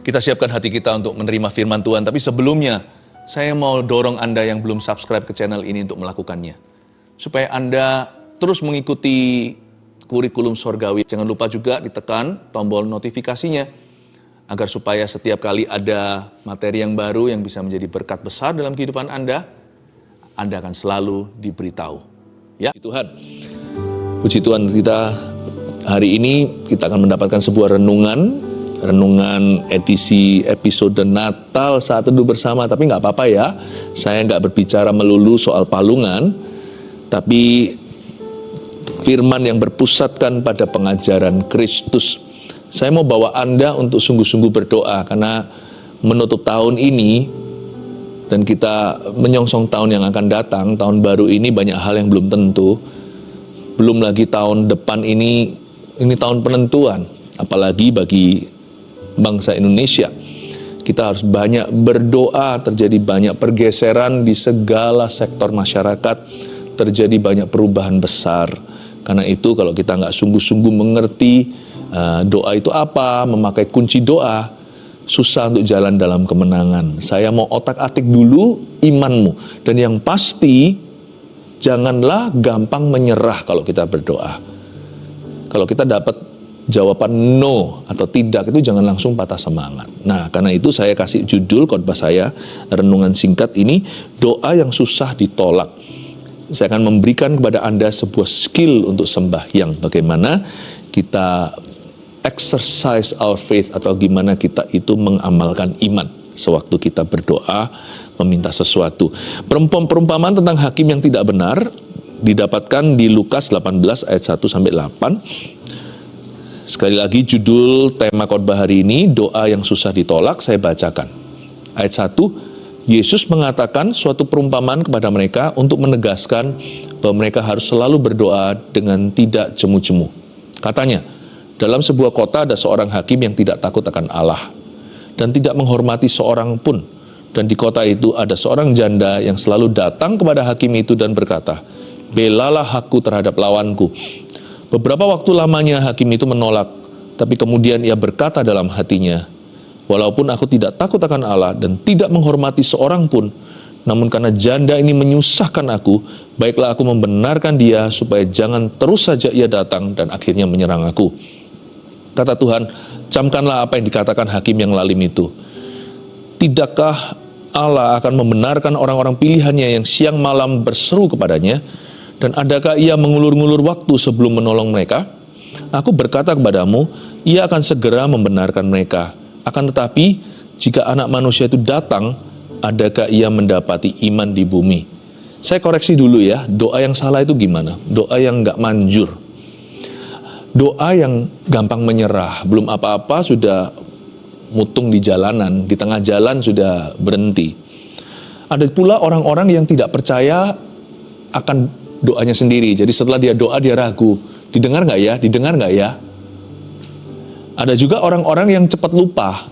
Kita siapkan hati kita untuk menerima firman Tuhan, tapi sebelumnya saya mau dorong Anda yang belum subscribe ke channel ini untuk melakukannya. Supaya Anda terus mengikuti kurikulum sorgawi. Jangan lupa juga ditekan tombol notifikasinya, agar supaya setiap kali ada materi yang baru yang bisa menjadi berkat besar dalam kehidupan Anda akan selalu diberitahu. Ya, Tuhan. Puji Tuhan, kita hari ini kita akan mendapatkan sebuah renungan edisi episode Natal Saat Teduh Bersama. Tapi nggak apa-apa ya, saya nggak berbicara melulu soal palungan, tapi firman yang berpusatkan pada pengajaran Kristus. Saya mau bawa Anda untuk sungguh-sungguh berdoa, karena menutup tahun ini dan kita menyongsong tahun yang akan datang. Tahun baru ini banyak hal yang belum tentu, belum lagi tahun depan ini tahun penentuan, apalagi bagi bangsa Indonesia. Kita harus banyak berdoa, terjadi banyak pergeseran di segala sektor masyarakat, terjadi banyak perubahan besar. Karena itu kalau kita nggak sungguh-sungguh mengerti doa itu apa, memakai kunci doa, susah untuk jalan dalam kemenangan. Saya mau otak-atik dulu imanmu, dan yang pasti janganlah gampang menyerah kalau kita berdoa. Kalau kita dapat jawaban no atau tidak, itu jangan langsung patah semangat. Nah, karena itu saya kasih judul khotbah saya, renungan singkat ini, doa yang susah ditolak. Saya akan memberikan kepada Anda sebuah skill untuk sembahyang. Bagaimana kita exercise our faith, atau gimana kita itu mengamalkan iman sewaktu kita berdoa meminta sesuatu. Perumpamaan tentang hakim yang tidak benar didapatkan di Lukas 18 ayat 1 sampai 8. Sekali lagi judul tema khotbah hari ini, doa yang susah ditolak. Saya bacakan. Ayat 1, Yesus mengatakan suatu perumpamaan kepada mereka untuk menegaskan bahwa mereka harus selalu berdoa dengan tidak jemu-jemu. Katanya, dalam sebuah kota ada seorang hakim yang tidak takut akan Allah dan tidak menghormati seorang pun. Dan di kota itu ada seorang janda yang selalu datang kepada hakim itu dan berkata, belalah hakku terhadap lawanku. Beberapa waktu lamanya hakim itu menolak, tapi kemudian ia berkata dalam hatinya, walaupun aku tidak takut akan Allah dan tidak menghormati seorang pun, namun karena janda ini menyusahkan aku, baiklah aku membenarkan dia supaya jangan terus saja ia datang dan akhirnya menyerang aku. Kata Tuhan, camkanlah apa yang dikatakan hakim yang lalim itu. Tidakkah Allah akan membenarkan orang-orang pilihannya yang siang malam berseru kepadanya? Dan adakah ia mengulur-ngulur waktu sebelum menolong mereka? Aku berkata kepadamu, ia akan segera membenarkan mereka. Akan tetapi, jika anak manusia itu datang, adakah ia mendapati iman di bumi? Saya koreksi dulu ya, doa yang salah itu gimana? Doa yang nggak manjur. Doa yang gampang menyerah, belum apa-apa sudah mutung di jalanan, di tengah jalan sudah berhenti. Ada pula orang-orang yang tidak percaya akan doanya sendiri. Jadi setelah dia doa dia ragu, didengar nggak ya, didengar nggak ya. Ada juga orang-orang yang cepat lupa.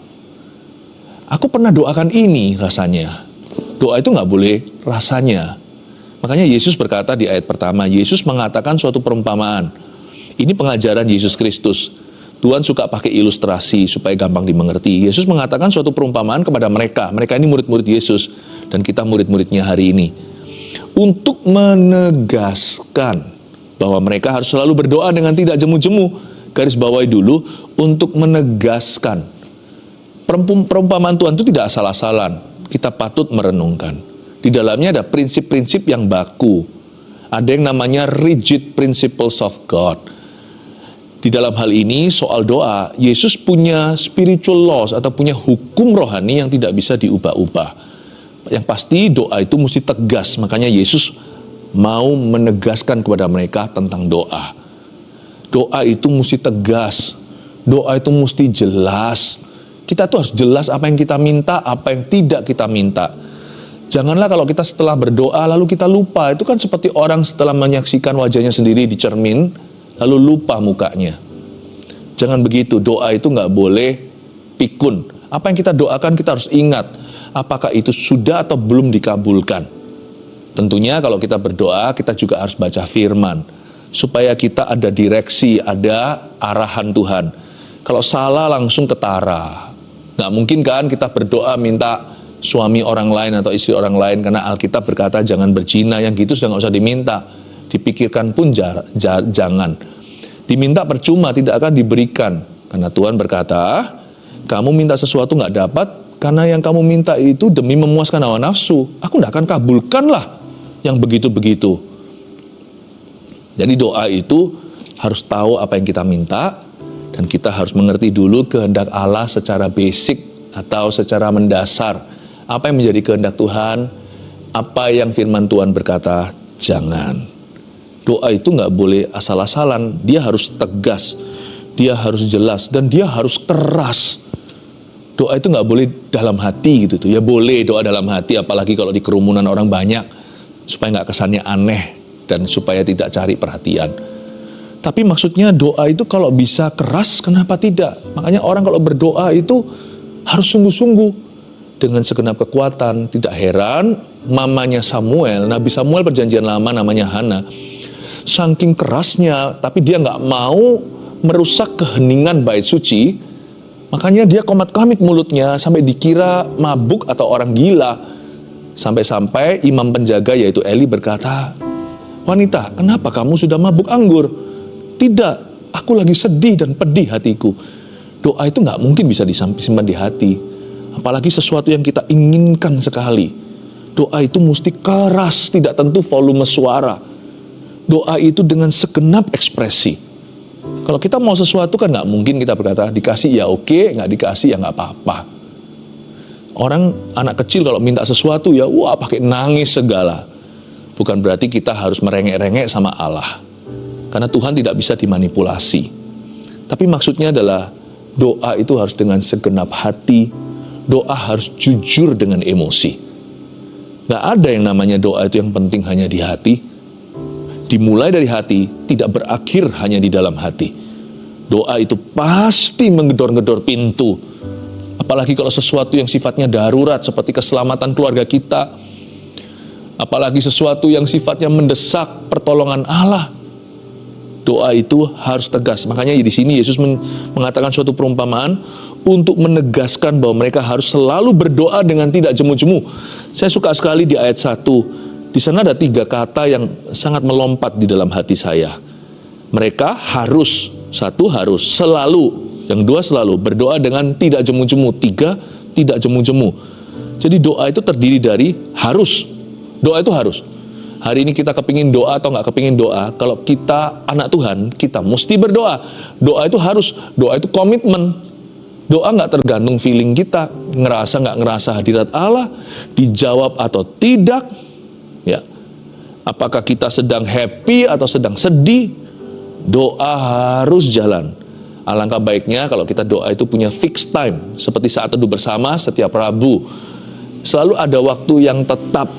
Aku pernah doakan ini rasanya. Doa itu nggak boleh rasanya. Makanya Yesus berkata di ayat pertama, Yesus mengatakan suatu perumpamaan. Ini pengajaran Yesus Kristus. Tuhan suka pakai ilustrasi supaya gampang dimengerti. Yesus mengatakan suatu perumpamaan kepada mereka. Mereka ini murid-murid Yesus, dan kita murid-muridnya hari ini. Untuk menegaskan bahwa mereka harus selalu berdoa dengan tidak jemu-jemu. Garis bawahi dulu, untuk menegaskan. Perumpamaan Tuhan itu tidak asal-asalan. Kita patut merenungkan. Di dalamnya ada prinsip-prinsip yang baku. Ada yang namanya rigid principles of God. Di dalam hal ini, soal doa, Yesus punya spiritual laws atau punya hukum rohani yang tidak bisa diubah-ubah. Yang pasti doa itu mesti tegas, makanya Yesus mau menegaskan kepada mereka tentang doa. Doa itu mesti tegas, doa itu mesti jelas. Kita tuh harus jelas apa yang kita minta, apa yang tidak kita minta. Janganlah kalau kita setelah berdoa lalu kita lupa. Itu kan seperti orang setelah menyaksikan wajahnya sendiri di cermin, lalu lupa mukanya. Jangan begitu, doa itu nggak boleh pikun. Apa yang kita doakan kita harus ingat, apakah itu sudah atau belum dikabulkan. Tentunya kalau kita berdoa, kita juga harus baca firman, supaya kita ada direksi, ada arahan Tuhan. Kalau salah langsung ketara, Nggak mungkin kan kita berdoa minta suami orang lain atau istri orang lain, karena Alkitab berkata jangan berzina. Yang gitu sudah nggak usah diminta, dipikirkan pun jangan. Diminta percuma, tidak akan diberikan, karena Tuhan berkata kamu minta sesuatu nggak dapat karena yang kamu minta itu demi memuaskan hawa nafsu. Aku tidak akan kabulkan lah yang begitu-begitu. Jadi doa itu harus tahu apa yang kita minta, dan kita harus mengerti dulu kehendak Allah secara basic atau secara mendasar. Apa yang menjadi kehendak Tuhan, apa yang firman Tuhan berkata, jangan. Doa itu nggak boleh asal-asalan, dia harus tegas, dia harus jelas, dan dia harus keras. Doa itu nggak boleh dalam hati gitu tuh. Ya boleh doa dalam hati, apalagi kalau di kerumunan orang banyak, supaya nggak kesannya aneh dan supaya tidak cari perhatian. Tapi maksudnya doa itu kalau bisa keras, kenapa tidak? Makanya orang kalau berdoa itu harus sungguh-sungguh dengan segenap kekuatan. Tidak heran mamanya Samuel, Nabi Samuel perjanjian lama namanya Hana, saking kerasnya, tapi dia nggak mau merusak keheningan bait suci. Makanya dia komat-kamit mulutnya sampai dikira mabuk atau orang gila. Sampai-sampai imam penjaga yaitu Eli berkata, wanita, kenapa kamu sudah mabuk anggur? Tidak, aku lagi sedih dan pedih hatiku. Doa itu gak mungkin bisa disimpan di hati. Apalagi sesuatu yang kita inginkan sekali. Doa itu mesti keras, tidak tentu volume suara. Doa itu dengan segenap ekspresi. Kalau kita mau sesuatu kan nggak mungkin kita berkata dikasih ya oke, nggak dikasih ya nggak apa-apa. Orang anak kecil kalau minta sesuatu ya wah pakai nangis segala. Bukan berarti kita harus merengek-rengek sama Allah, karena Tuhan tidak bisa dimanipulasi. Tapi maksudnya adalah doa itu harus dengan segenap hati, doa harus jujur dengan emosi. Nggak ada yang namanya doa itu yang penting hanya di hati. Dimulai dari hati, tidak berakhir hanya di dalam hati. Doa itu pasti menggedor-gedor pintu. Apalagi kalau sesuatu yang sifatnya darurat seperti keselamatan keluarga kita. Apalagi sesuatu yang sifatnya mendesak pertolongan Allah. Doa itu harus tegas. Makanya di sini Yesus mengatakan suatu perumpamaan untuk menegaskan bahwa mereka harus selalu berdoa dengan tidak jemu-jemu. Saya suka sekali di ayat 1. Di sana ada 3 kata yang sangat melompat di dalam hati saya. Mereka harus, 1 harus, selalu, yang 2 selalu, berdoa dengan tidak jemu-jemu, 3 tidak jemu-jemu. Jadi doa itu terdiri dari harus. Doa itu harus. Hari ini kita kepingin doa atau nggak kepingin doa, kalau kita anak Tuhan, kita mesti berdoa. Doa itu harus, doa itu komitmen. Doa nggak tergantung feeling kita, ngerasa nggak ngerasa hadirat Allah, dijawab atau tidak. Ya, apakah kita sedang happy atau sedang sedih, doa harus jalan. Alangkah baiknya kalau kita doa itu punya fixed time, seperti saat teduh bersama setiap Rabu. Selalu ada waktu yang tetap.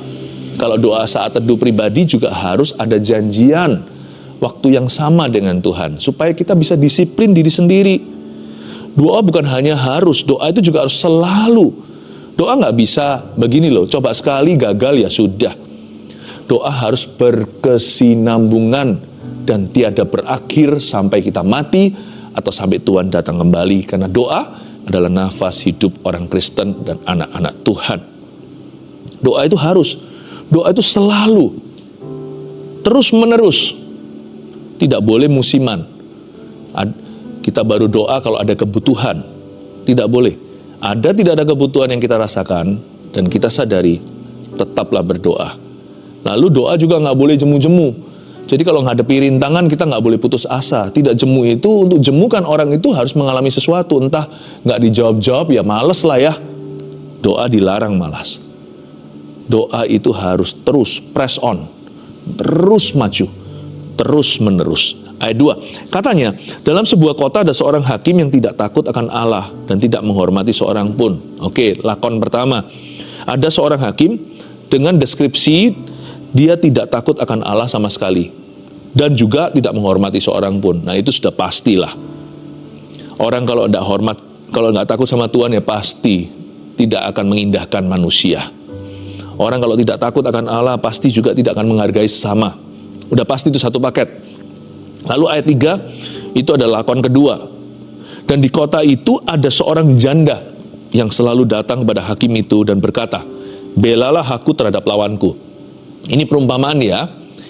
Kalau doa saat teduh pribadi juga harus ada janjian, waktu yang sama dengan Tuhan, supaya kita bisa disiplin diri sendiri. Doa bukan hanya harus, doa itu juga harus selalu. Doa nggak bisa begini loh, coba sekali gagal ya sudah. Doa harus berkesinambungan dan tiada berakhir sampai kita mati atau sampai Tuhan datang kembali. Karena doa adalah nafas hidup orang Kristen dan anak-anak Tuhan. Doa itu harus, doa itu selalu, terus menerus, tidak boleh musiman. Kita baru doa kalau ada kebutuhan, tidak boleh. Ada tidak ada kebutuhan yang kita rasakan dan kita sadari, tetaplah berdoa. Lalu doa juga nggak boleh jemu-jemu. Jadi kalau ngadepi rintangan kita nggak boleh putus asa. Tidak jemu itu, untuk jemukan orang itu harus mengalami sesuatu. Entah nggak dijawab-jawab ya males lah ya. Doa dilarang malas. Doa itu harus terus press on, terus maju, terus menerus. Ayat 2, katanya dalam sebuah kota ada seorang hakim yang tidak takut akan Allah dan tidak menghormati seorang pun. Oke, lakon pertama. Ada seorang hakim dengan deskripsi dia tidak takut akan Allah sama sekali dan juga tidak menghormati seorang pun. Nah itu sudah pastilah. Orang kalau tidak hormat, kalau nggak takut sama Tuhan ya pasti tidak akan mengindahkan manusia. Orang kalau tidak takut akan Allah pasti juga tidak akan menghargai sesama. Udah pasti itu satu paket. Lalu ayat 3 itu ada lakon kedua. Dan di kota itu ada seorang janda. yang selalu datang kepada hakim itu dan berkata, belalah aku terhadap lawanku. Ini perumpamaan ya,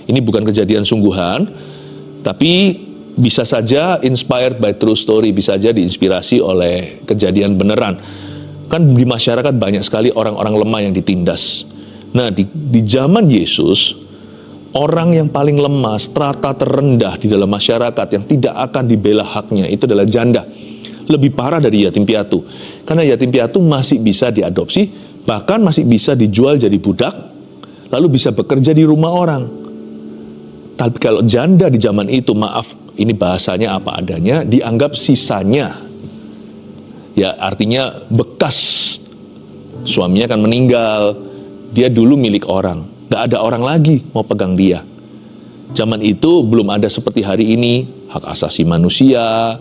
ini bukan kejadian sungguhan, tapi bisa saja inspired by true story, bisa saja diinspirasi oleh kejadian beneran. Kan di masyarakat banyak sekali orang-orang lemah yang ditindas. Nah, di zaman Yesus, orang yang paling lemah, strata terendah di dalam masyarakat yang tidak akan dibela haknya itu adalah janda. Lebih parah dari yatim piatu. Karena yatim piatu masih bisa diadopsi, bahkan masih bisa dijual jadi budak, lalu bisa bekerja di rumah orang. Tapi kalau janda di zaman itu, maaf, ini bahasanya apa adanya, dianggap sisanya. Ya, artinya bekas suaminya akan meninggal, dia dulu milik orang. Gak ada orang lagi mau pegang dia. Zaman itu belum ada seperti hari ini, hak asasi manusia,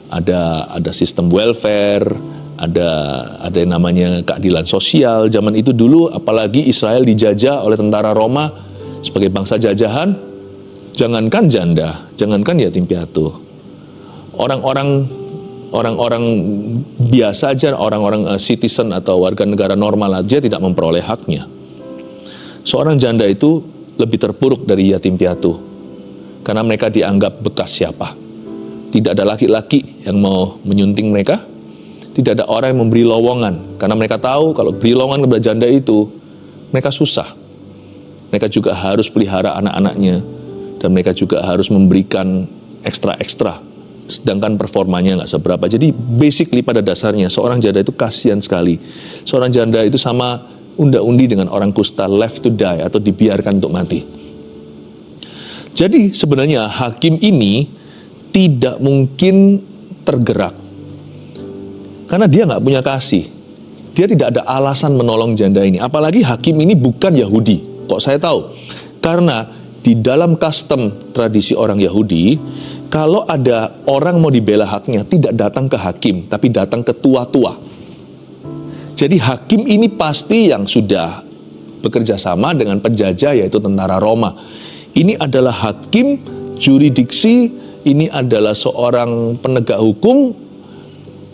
ada sistem welfare, ada yang namanya keadilan sosial. Zaman itu dulu, apalagi Israel dijajah oleh tentara Roma sebagai bangsa jajahan, jangankan janda, jangankan yatim piatu. Orang-orang biasa aja, orang-orang citizen atau warga negara normal aja tidak memperoleh haknya. Seorang janda itu lebih terpuruk dari yatim piatu, karena mereka dianggap bekas siapa. Tidak ada laki-laki yang mau menyunting mereka, tidak ada orang yang memberi lowongan, karena mereka tahu kalau beri lowongan kepada janda itu, mereka susah. Mereka juga harus pelihara anak-anaknya, dan mereka juga harus memberikan ekstra-ekstra, sedangkan performanya nggak seberapa. Jadi basically pada dasarnya seorang janda itu kasihan sekali. Seorang janda itu sama unda-undi dengan orang kusta, left to die atau dibiarkan untuk mati. Jadi sebenarnya hakim ini tidak mungkin tergerak karena dia nggak punya kasih. Dia tidak ada alasan menolong janda ini. Apalagi hakim ini bukan Yahudi. Kok saya tahu? Karena di dalam custom tradisi orang Yahudi, kalau ada orang mau dibela haknya, tidak datang ke hakim, tapi datang ke tua-tua. Jadi hakim ini pasti yang sudah bekerja sama dengan penjajah, yaitu tentara Roma. Ini adalah hakim juridiksi, ini adalah seorang penegak hukum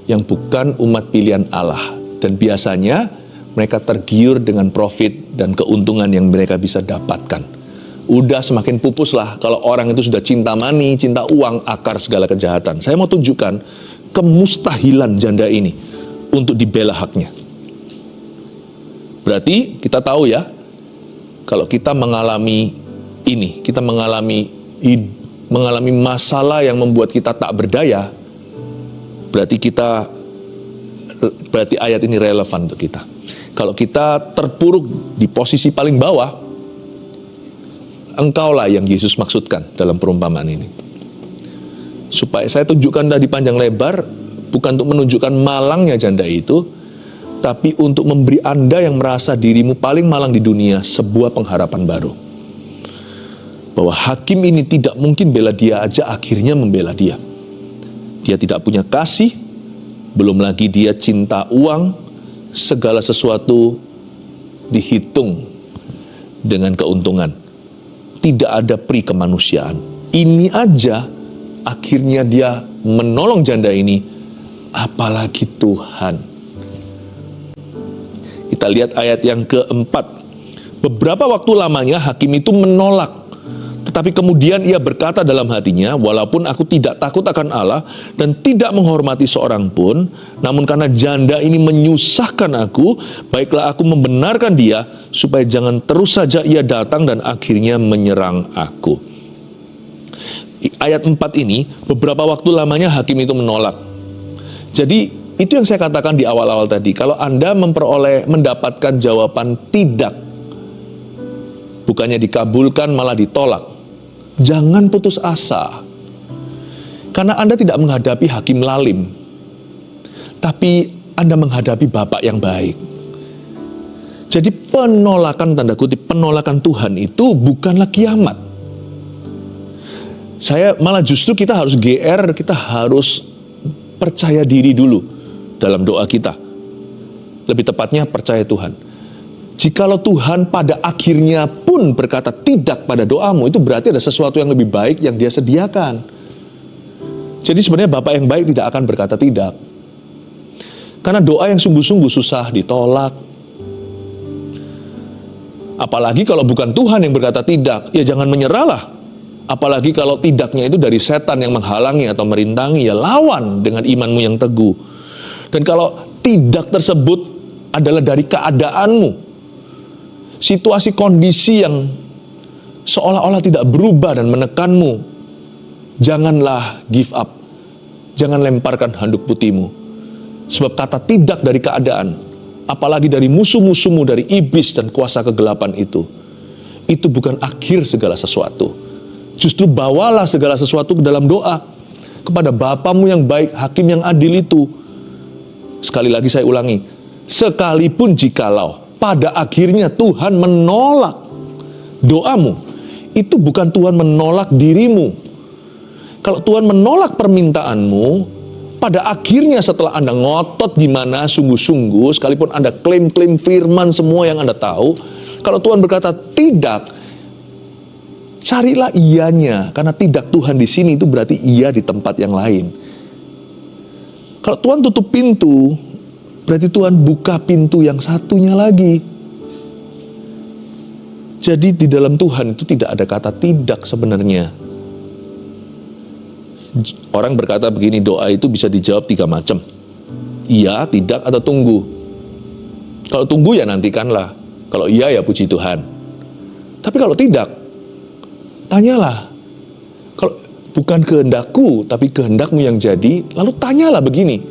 yang bukan umat pilihan Allah. Dan biasanya mereka tergiur dengan profit dan keuntungan yang mereka bisa dapatkan. Udah semakin pupus lah kalau orang itu sudah cinta money, cinta uang, akar segala kejahatan. Saya mau tunjukkan kemustahilan janda ini untuk dibela haknya. Berarti kita tahu ya, kalau kita mengalami ini, kita mengalami masalah yang membuat kita tak berdaya, berarti ayat ini relevan untuk kita. Kalau kita terpuruk di posisi paling bawah, engkaulah yang Yesus maksudkan dalam perumpamaan ini. Supaya saya tunjukkan tadi panjang lebar, bukan untuk menunjukkan malangnya janda itu, tapi untuk memberi Anda yang merasa dirimu paling malang di dunia sebuah pengharapan baru. Bahwa hakim ini tidak mungkin bela dia aja, akhirnya membela dia. Dia tidak punya kasih, belum lagi dia cinta uang, segala sesuatu dihitung dengan keuntungan. Tidak ada pri kemanusiaan. Ini aja akhirnya dia menolong janda ini, apalagi Tuhan. Kita lihat ayat yang keempat. Beberapa waktu lamanya hakim itu menolak. Tetapi kemudian ia berkata dalam hatinya, walaupun aku tidak takut akan Allah dan tidak menghormati seorang pun, namun karena janda ini menyusahkan aku, baiklah aku membenarkan dia, supaya jangan terus saja ia datang dan akhirnya menyerang aku. Ayat 4 ini, beberapa waktu lamanya hakim itu menolak. Jadi itu yang saya katakan di awal-awal tadi. Kalau Anda mendapatkan jawaban tidak, bukannya dikabulkan malah ditolak, jangan putus asa. Karena Anda tidak menghadapi hakim lalim, tapi Anda menghadapi Bapak yang baik. Jadi penolakan, tanda kutip, penolakan Tuhan itu bukanlah kiamat. Saya malah justru kita harus GR, kita harus percaya diri dulu dalam doa kita. Lebih tepatnya percaya Tuhan. Jikalau Tuhan pada akhirnya pun berkata tidak pada doamu, itu berarti ada sesuatu yang lebih baik yang Dia sediakan. Jadi sebenarnya Bapak yang baik tidak akan berkata tidak. Karena doa yang sungguh-sungguh susah ditolak. Apalagi kalau bukan Tuhan yang berkata tidak, ya jangan menyerahlah. Apalagi kalau tidaknya itu dari setan yang menghalangi atau merintangi, ya lawan dengan imanmu yang teguh. Dan kalau tidak tersebut adalah dari keadaanmu, situasi kondisi yang seolah-olah tidak berubah dan menekanmu, janganlah give up. Jangan lemparkan handuk putihmu. Sebab kata tidak dari keadaan, apalagi dari musuh-musuhmu, dari iblis dan kuasa kegelapan itu bukan akhir segala sesuatu. Justru bawalah segala sesuatu ke dalam doa kepada Bapamu yang baik, Hakim yang adil itu. Sekali lagi saya ulangi, sekalipun jikalau pada akhirnya Tuhan menolak doamu, itu bukan Tuhan menolak dirimu. Kalau Tuhan menolak permintaanmu, pada akhirnya setelah Anda ngotot gimana, sungguh-sungguh, sekalipun Anda klaim-klaim firman semua yang Anda tahu, kalau Tuhan berkata tidak, carilah iyanya, karena tidak Tuhan di sini itu berarti iya di tempat yang lain. Kalau Tuhan tutup pintu, berarti Tuhan buka pintu yang satunya lagi. Jadi di dalam Tuhan itu tidak ada kata tidak sebenarnya. Orang berkata begini, doa itu bisa dijawab 3 macam. Iya, tidak, atau tunggu. Kalau tunggu ya nantikanlah. Kalau iya ya puji Tuhan. Tapi kalau tidak, tanyalah. Kalau bukan kehendakku, tapi kehendakmu yang jadi, lalu tanyalah begini,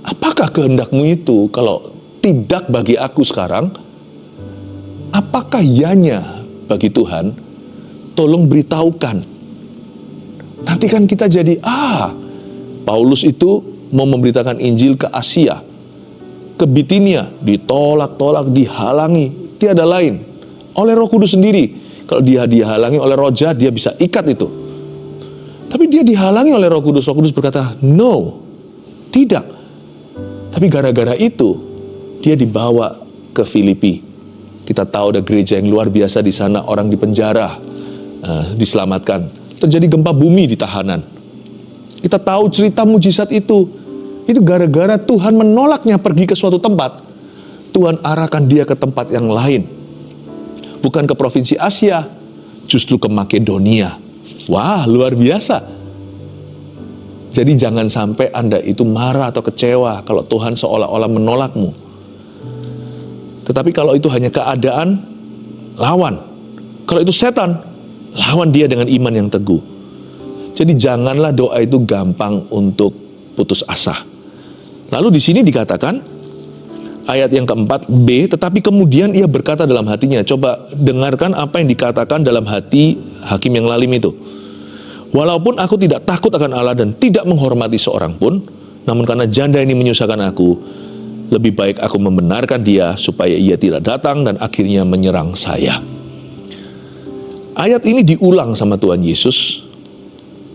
apakah kehendakmu itu? Kalau tidak bagi aku sekarang, apakah iyanya bagi Tuhan? Tolong beritahukan. Nanti kan kita jadi, Paulus itu mau memberitakan Injil ke Asia, ke Bitinia, ditolak-tolak, dihalangi, tiada lain. Oleh Roh Kudus sendiri. Kalau dia dihalangi oleh roh jahat, dia bisa ikat itu. Tapi dia dihalangi oleh Roh Kudus berkata, no, tidak. Tapi gara-gara itu, dia dibawa ke Filipi. Kita tahu ada gereja yang luar biasa di sana, orang di penjara, diselamatkan. Terjadi gempa bumi di tahanan. Kita tahu cerita mujizat itu. Itu gara-gara Tuhan menolaknya pergi ke suatu tempat. Tuhan arahkan dia ke tempat yang lain. Bukan ke provinsi Asia, justru ke Makedonia. Wah, luar biasa. Jadi jangan sampai Anda itu marah atau kecewa kalau Tuhan seolah-olah menolakmu. Tetapi kalau itu hanya keadaan, lawan. Kalau itu setan, lawan dia dengan iman yang teguh. Jadi janganlah doa itu gampang untuk putus asa. Lalu di sini dikatakan, ayat yang keempat, B, tetapi kemudian ia berkata dalam hatinya. Coba dengarkan apa yang dikatakan dalam hati Hakim yang lalim itu. Walaupun aku tidak takut akan Allah dan tidak menghormati seorang pun, namun karena janda ini menyusahkan aku, lebih baik aku membenarkan dia supaya ia tidak datang dan akhirnya menyerang saya. Ayat ini diulang sama Tuhan Yesus.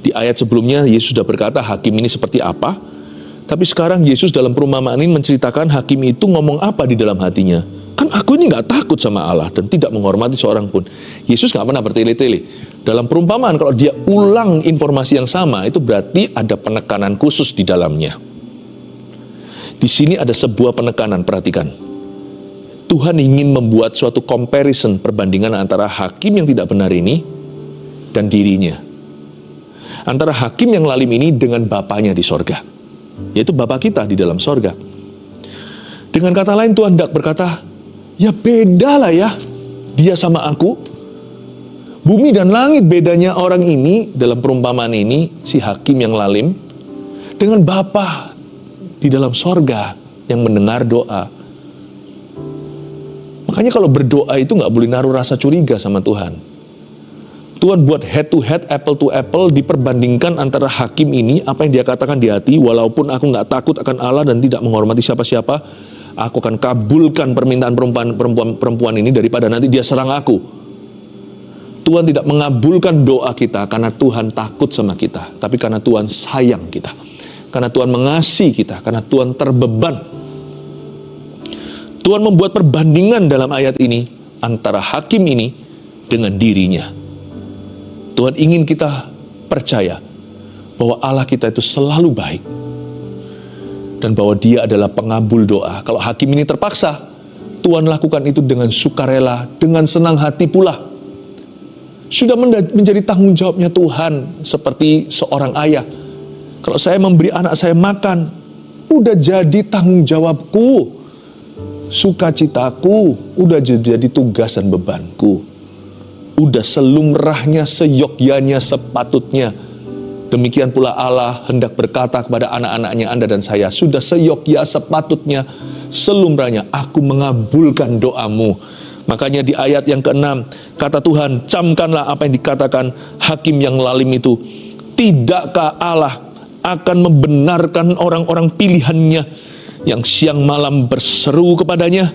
Di ayat sebelumnya Yesus sudah berkata hakim ini seperti apa. Tapi sekarang Yesus dalam perumpamaan ini menceritakan hakim itu ngomong apa di dalam hatinya. Kan aku ini gak takut sama Allah dan tidak menghormati seorang pun. Yesus gak pernah bertele-tele. Dalam perumpamaan kalau dia ulang informasi yang sama, itu berarti ada penekanan khusus di dalamnya. Di sini ada sebuah penekanan, perhatikan. Tuhan ingin membuat suatu comparison, perbandingan antara hakim yang tidak benar ini dan dirinya. Antara hakim yang lalim ini dengan Bapanya di sorga, yaitu Bapa kita di dalam sorga. Dengan kata lain Tuhan hendak berkata, ya beda lah ya dia sama aku. Bumi dan langit bedanya orang ini dalam perumpamaan ini, si hakim yang lalim, dengan Bapa di dalam sorga yang mendengar doa. Makanya kalau berdoa itu gak boleh naruh rasa curiga sama Tuhan. Tuhan buat head to head, apple to apple, diperbandingkan antara hakim ini, apa yang dia katakan di hati, walaupun aku gak takut akan Allah dan tidak menghormati siapa-siapa, aku akan kabulkan permintaan perempuan ini daripada nanti dia serang aku. Tuhan tidak mengabulkan doa kita karena Tuhan takut sama kita, tapi karena Tuhan sayang kita. Karena Tuhan mengasihi kita, karena Tuhan terbeban. Tuhan membuat perbandingan dalam ayat ini antara hakim ini dengan dirinya. Tuhan ingin kita percaya bahwa Allah kita itu selalu baik. dan bahwa Dia adalah pengabul doa. Kalau hakim ini terpaksa, Tuhan lakukan itu dengan sukarela, dengan senang hati pula. Sudah menjadi tanggung jawabnya Tuhan, seperti seorang ayah. Kalau saya memberi anak saya makan, udah jadi tanggung jawabku. Sukacitaku, udah jadi tugas dan bebanku. Udah selumrahnya, seyogyanya, sepatutnya. Demikian pula Allah hendak berkata kepada anak-anaknya Anda dan saya, sudah seyogya, sepatutnya, selumrahnya, aku mengabulkan doamu. Makanya di ayat yang ke-6, kata Tuhan, camkanlah apa yang dikatakan hakim yang lalim itu. Tidakkah Allah akan membenarkan orang-orang pilihannya yang siang malam berseru kepadanya?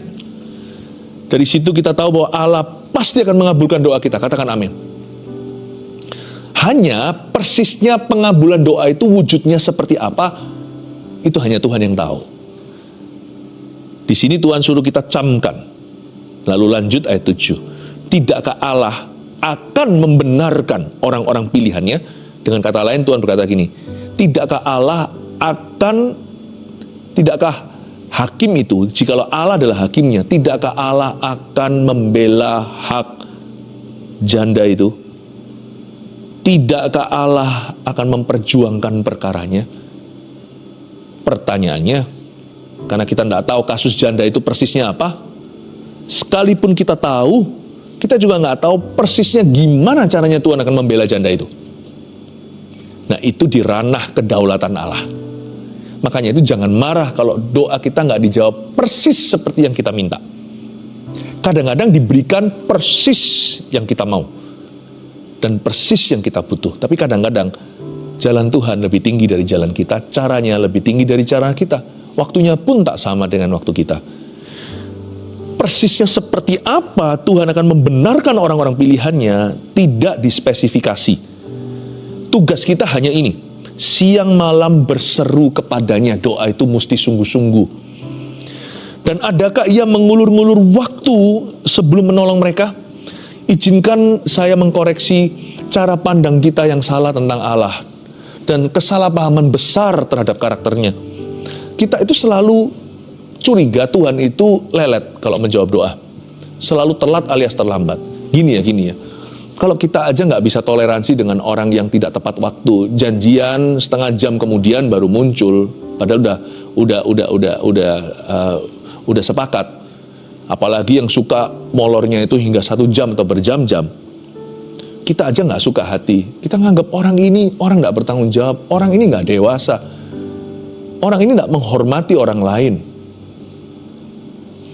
Dari situ kita tahu bahwa Allah pasti akan mengabulkan doa kita. Katakan amin. Hanya persisnya pengabulan doa itu wujudnya seperti apa, itu hanya Tuhan yang tahu. Di sini Tuhan suruh kita camkan. Lalu lanjut ayat 7. Tidakkah Allah akan membenarkan orang-orang pilihannya? Dengan kata lain Tuhan berkata gini, tidakkah hakim itu, jikalau Allah adalah hakimnya, tidakkah Allah akan membela hak janda itu? Tidakkah Allah akan memperjuangkan perkaranya? Pertanyaannya, karena kita tidak tahu kasus janda itu persisnya apa, sekalipun kita tahu, kita juga nggak tahu persisnya gimana caranya Tuhan akan membela janda itu. Nah, itu di ranah kedaulatan Allah. Makanya itu jangan marah kalau doa kita nggak dijawab persis seperti yang kita minta. Kadang-kadang diberikan persis yang kita mau dan persis yang kita butuh. Tapi kadang-kadang jalan Tuhan lebih tinggi dari jalan kita, caranya lebih tinggi dari cara kita. Waktunya pun tak sama dengan waktu kita. Persisnya seperti apa Tuhan akan membenarkan orang-orang pilihannya tidak dispesifikasi. Tugas kita hanya ini, siang malam berseru kepadanya, doa itu mesti sungguh-sungguh. Dan adakah ia mengulur-ngulur waktu sebelum menolong mereka? Izinkan saya mengkoreksi cara pandang kita yang salah tentang Allah dan kesalahpahaman besar terhadap karakternya. Kita itu selalu curiga Tuhan itu lelet kalau menjawab doa. Selalu telat alias terlambat. Gini ya. Kalau kita aja nggak bisa toleransi dengan orang yang tidak tepat waktu, janjian setengah jam kemudian baru muncul, padahal udah sepakat. Apalagi yang suka molornya itu hingga 1 jam atau berjam-jam. Kita aja nggak suka hati. Kita nganggap orang ini orang nggak bertanggung jawab, orang ini nggak dewasa, orang ini nggak menghormati orang lain.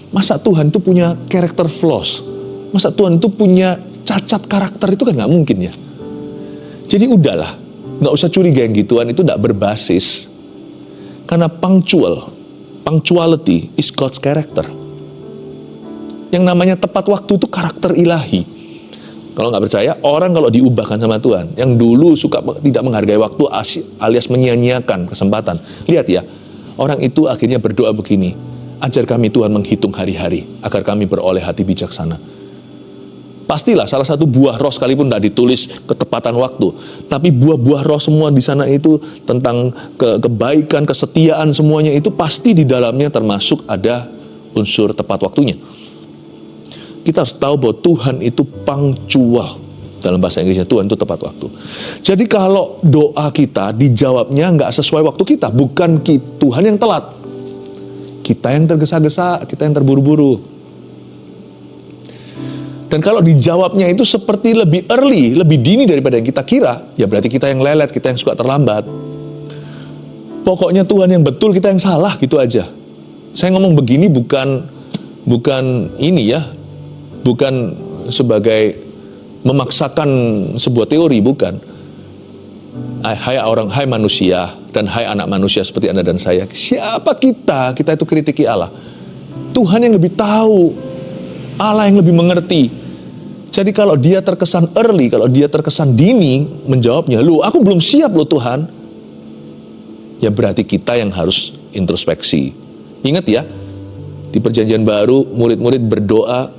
Masa Tuhan itu punya character flaws? Masa Tuhan itu punya cacat karakter? Itu kan nggak mungkin ya. Jadi udahlah, nggak usah curiga yang gituan, itu nggak berbasis. Karena punctuality is God's character. Yang namanya tepat waktu itu karakter ilahi. Kalau nggak percaya, orang kalau diubahkan sama Tuhan, yang dulu suka tidak menghargai waktu alias menyia-nyiakan kesempatan. Lihat ya, orang itu akhirnya berdoa begini, ajar kami Tuhan menghitung hari-hari, agar kami beroleh hati bijaksana. Pastilah salah satu buah roh sekalipun tidak ditulis ketepatan waktu, tapi buah-buah roh semua di sana itu tentang kebaikan, kesetiaan, semuanya itu pasti di dalamnya termasuk ada unsur tepat waktunya. Kita harus tahu bahwa Tuhan itu punctual. Dalam bahasa Inggrisnya Tuhan itu tepat waktu. Jadi kalau doa kita dijawabnya nggak sesuai waktu kita, bukan Tuhan yang telat. Kita yang tergesa-gesa, kita yang terburu-buru. Dan kalau dijawabnya itu seperti lebih early, lebih dini daripada yang kita kira, ya berarti kita yang lelet, kita yang suka terlambat. Pokoknya Tuhan yang betul, kita yang salah, gitu aja. Saya ngomong begini bukan ini ya, bukan sebagai memaksakan sebuah teori, bukan. Hai manusia dan hai anak manusia seperti Anda dan saya. Siapa kita? Kita itu kritiki Allah. Tuhan yang lebih tahu, Allah yang lebih mengerti. Jadi kalau dia terkesan early, kalau dia terkesan dini menjawabnya, "Loh, aku belum siap loh Tuhan." Ya berarti kita yang harus introspeksi. Ingat ya, di Perjanjian Baru murid-murid berdoa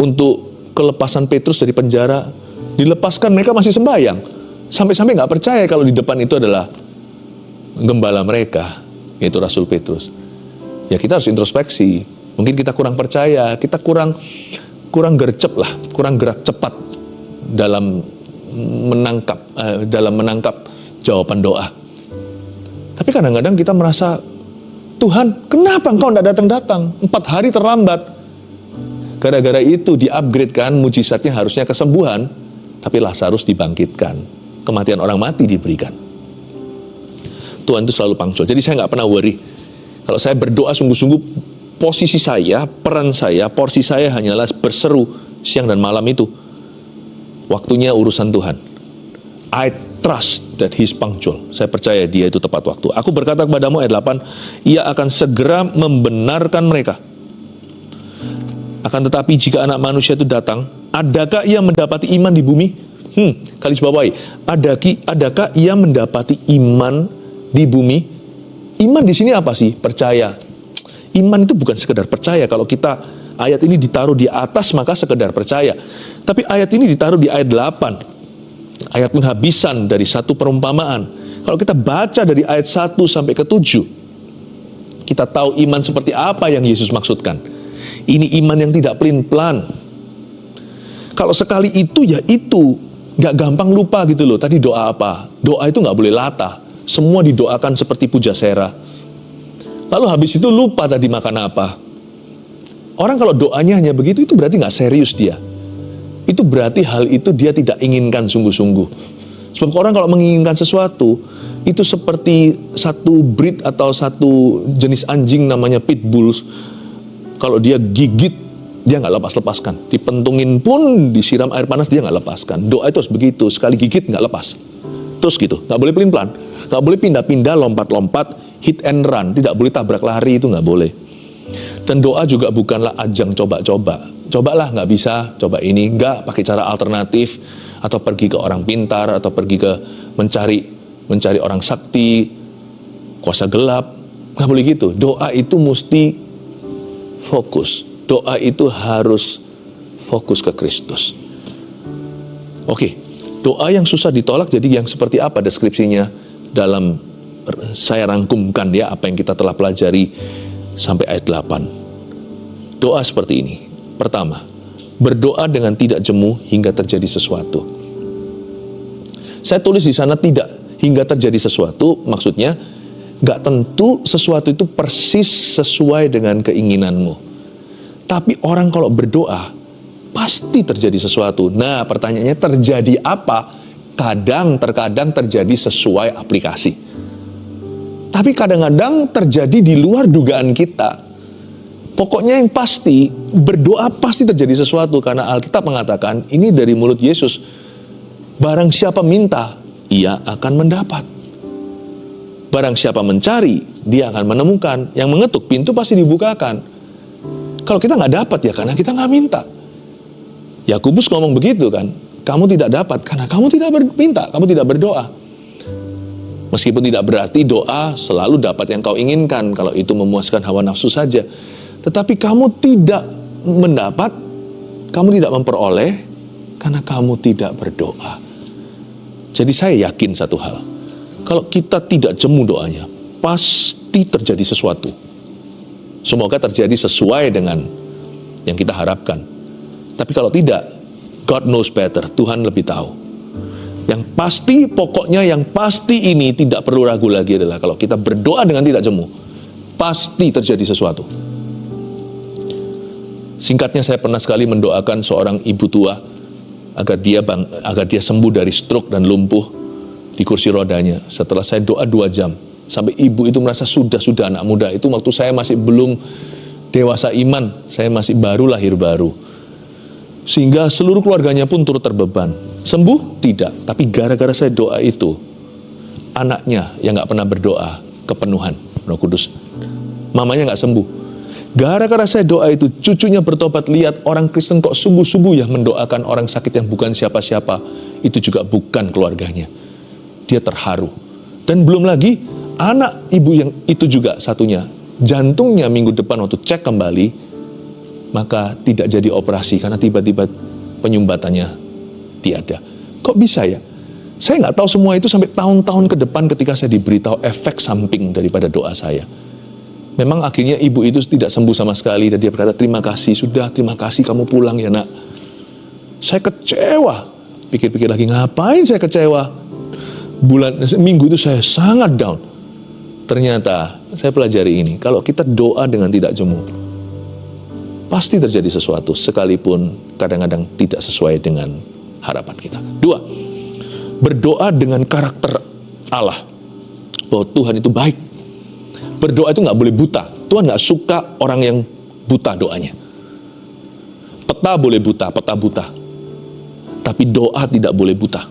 untuk kelepasan Petrus dari penjara, dilepaskan mereka masih sembahyang. Sampai-sampai nggak percaya kalau di depan itu adalah gembala mereka. yaitu Rasul Petrus. Ya kita harus introspeksi. Mungkin kita kurang percaya, kita kurang gercep lah, kurang gerak cepat dalam menangkap jawaban doa. Tapi kadang-kadang kita merasa, Tuhan, kenapa engkau tidak datang-datang? 4 hari terlambat. Gara-gara itu di-upgrade kan, mujizatnya harusnya kesembuhan, tapi Lazarus dibangkitkan. Kematian orang mati diberikan. Tuhan itu selalu punctual. Jadi saya nggak pernah worry. Kalau saya berdoa sungguh-sungguh, posisi saya, peran saya, porsi saya hanyalah berseru siang dan malam itu. Waktunya urusan Tuhan. I trust that He's punctual. Saya percaya Dia itu tepat waktu. Aku berkata kepadamu, ayat 8, Ia akan segera membenarkan mereka. Akan tetapi jika anak manusia itu datang, adakah ia mendapati iman di bumi? Garis bawahi, adakah ia mendapati iman di bumi? Iman di sini apa sih? Percaya. Iman itu bukan sekedar percaya. Kalau kita ayat ini ditaruh di atas maka sekedar percaya. Tapi ayat ini ditaruh di ayat 8. Ayat penghabisan dari satu perumpamaan. Kalau kita baca dari ayat 1 sampai ke 7, kita tahu iman seperti apa yang Yesus maksudkan. Ini iman yang tidak pelin-pelan. Kalau sekali itu ya itu, nggak gampang lupa gitu loh. Tadi doa apa? Doa itu nggak boleh latah. Semua didoakan seperti pujasera. Lalu habis itu lupa tadi makan apa. Orang kalau doanya hanya begitu, itu berarti nggak serius dia. Itu berarti hal itu dia tidak inginkan sungguh-sungguh. Sebab orang kalau menginginkan sesuatu, itu seperti satu breed atau satu jenis anjing namanya pitbull. Kalau dia gigit, dia nggak lepas-lepaskan. Dipentungin pun, disiram air panas, dia nggak lepaskan. Doa itu harus begitu, sekali gigit nggak lepas. Terus gitu, nggak boleh pelin-pelan. Nggak boleh pindah-pindah, lompat-lompat, hit and run. Tidak boleh tabrak lari, itu nggak boleh. Dan doa juga bukanlah ajang coba-coba. Cobalah, nggak bisa, coba ini. Nggak, pakai cara alternatif. Atau pergi ke orang pintar, atau pergi ke mencari orang sakti, kuasa gelap. Nggak boleh gitu. Doa itu mesti fokus. Doa itu harus fokus ke Kristus. Oke, doa yang susah ditolak jadi yang seperti apa deskripsinya dalam saya rangkumkan ya apa yang kita telah pelajari sampai ayat 8. Doa seperti ini. Pertama, berdoa dengan tidak jemu hingga terjadi sesuatu. Saya tulis di sana tidak hingga terjadi sesuatu, maksudnya nggak tentu sesuatu itu persis sesuai dengan keinginanmu. Tapi orang kalau berdoa, pasti terjadi sesuatu. Nah, pertanyaannya terjadi apa? Terkadang terjadi sesuai aplikasi. Tapi kadang-kadang terjadi di luar dugaan kita. Pokoknya yang pasti, berdoa pasti terjadi sesuatu. Karena Alkitab mengatakan, ini dari mulut Yesus, barang siapa minta, ia akan mendapat. Barang siapa mencari, dia akan menemukan. Yang mengetuk, pintu pasti dibukakan. Kalau kita nggak dapat ya karena kita nggak minta. Yakobus ngomong begitu kan, kamu tidak dapat karena kamu tidak minta, kamu tidak berdoa. Meskipun tidak berarti doa selalu dapat yang kau inginkan, kalau itu memuaskan hawa nafsu saja. Tetapi kamu tidak mendapat, kamu tidak memperoleh karena kamu tidak berdoa. Jadi saya yakin satu hal, kalau kita tidak jemu doanya, pasti terjadi sesuatu. Semoga terjadi sesuai dengan yang kita harapkan. Tapi kalau tidak, God knows better. Tuhan lebih tahu. Yang pasti, pokoknya yang pasti ini tidak perlu ragu lagi adalah kalau kita berdoa dengan tidak jemu, pasti terjadi sesuatu. Singkatnya saya pernah sekali mendoakan seorang ibu tua agar dia sembuh dari stroke dan lumpuh di kursi rodanya. Setelah saya doa 2 jam, sampai ibu itu merasa sudah anak muda. Itu waktu saya masih belum dewasa iman, saya masih lahir baru. Sehingga seluruh keluarganya pun turut terbeban. Sembuh? Tidak. Tapi gara-gara saya doa itu, anaknya yang gak pernah berdoa, kepenuhan Roh Kudus. Mamanya gak sembuh. Gara-gara saya doa itu, cucunya bertobat. Lihat orang Kristen kok sungguh-sungguh ya mendoakan orang sakit yang bukan siapa-siapa. Itu juga bukan keluarganya. Dia terharu. Dan belum lagi, anak ibu yang itu juga satunya, jantungnya minggu depan waktu cek kembali, maka tidak jadi operasi karena tiba-tiba penyumbatannya tiada. Kok bisa ya? Saya nggak tahu semua itu sampai tahun-tahun ke depan ketika saya diberitahu efek samping daripada doa saya. Memang akhirnya ibu itu tidak sembuh sama sekali dan dia berkata, terima kasih, sudah terima kasih kamu pulang ya nak. Saya kecewa. Pikir-pikir lagi, ngapain saya kecewa? Minggu itu saya sangat down. Ternyata saya pelajari ini, kalau kita doa dengan tidak jemu, pasti terjadi sesuatu, sekalipun kadang-kadang tidak sesuai dengan harapan kita. 2, berdoa dengan karakter Allah, bahwa Tuhan itu baik. Berdoa itu nggak boleh buta. Tuhan nggak suka orang yang buta doanya. Peta boleh buta, peta buta. Tapi doa tidak boleh buta.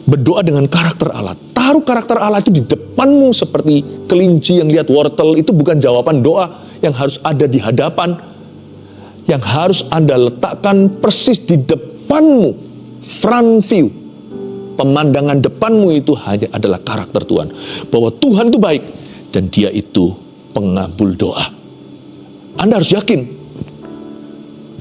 Berdoa dengan karakter Allah. Taruh karakter Allah itu di depanmu seperti kelinci yang lihat wortel. Itu bukan jawaban doa yang harus ada di hadapan. Yang harus Anda letakkan persis di depanmu. Front view. Pemandangan depanmu itu hanya adalah karakter Tuhan. Bahwa Tuhan itu baik. Dan dia itu pengabul doa. Anda harus yakin.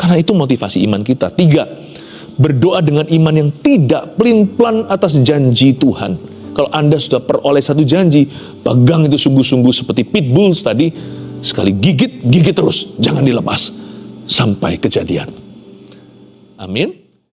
Karena itu motivasi iman kita. 3, berdoa dengan iman yang tidak pelin-pelan atas janji Tuhan. Kalau Anda sudah peroleh satu janji, pegang itu sungguh-sungguh seperti pitbulls tadi. Sekali gigit, gigit terus. Jangan dilepas. Sampai kejadian. Amin.